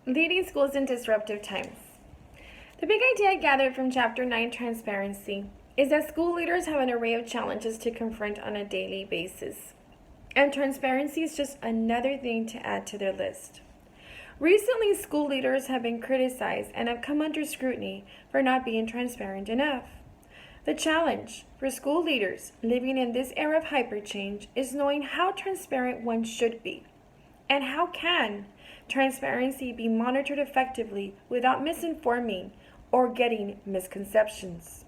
Leading schools in disruptive times. The big idea I gathered from Chapter 9, Transparency, is that school leaders have an array of challenges to confront on a daily basis. And transparency is just another thing to add to their list. Recently, school leaders have been criticized and have come under scrutiny for not being transparent enough. The challenge for school leaders living in this era of hyperchange is knowing how transparent one should be. And how can transparency be monitored effectively without misinforming or getting misconceptions?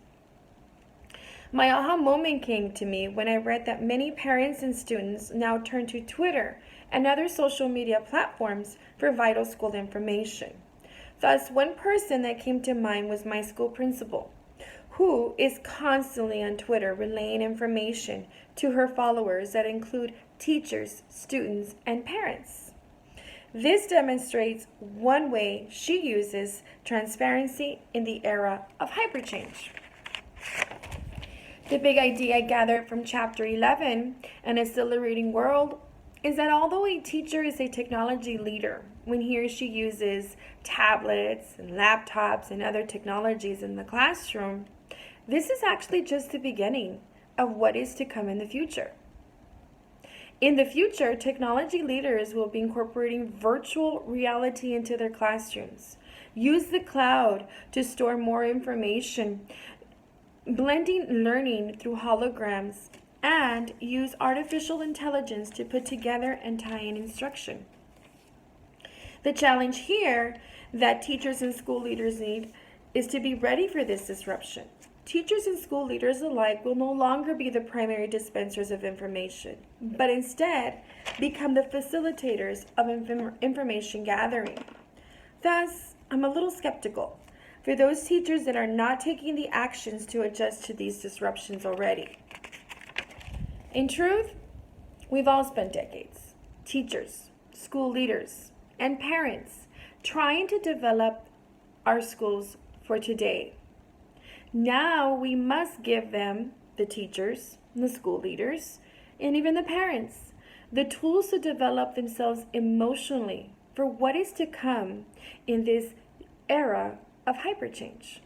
My aha moment came to me when I read that many parents and students now turn to Twitter and other social media platforms for vital school information. Thus, one person that came to mind was my school principal, who is constantly on Twitter relaying information to her followers that include teachers, students, and parents. This demonstrates one way she uses transparency in the era of hyperchange. The big idea I gathered from Chapter 11, An Accelerating World, is that although a teacher is a technology leader when he or she uses tablets and laptops and other technologies in the classroom, this is actually just the beginning of what is to come in the future. In the future, technology leaders will be incorporating virtual reality into their classrooms, use the cloud to store more information, blending learning through holograms, and use artificial intelligence to put together and tie in instruction. The challenge here that teachers and school leaders need is to be ready for this disruption. Teachers and school leaders alike will no longer be the primary dispensers of information, but instead become the facilitators of information gathering. Thus, I'm a little skeptical for those teachers that are not taking the actions to adjust to these disruptions already. In truth, we've all spent decades, teachers, school leaders, and parents, trying to develop our schools for today. Now we must give them, the teachers, the school leaders, and even the parents, the tools to develop themselves emotionally for what is to come in this era of hyperchange.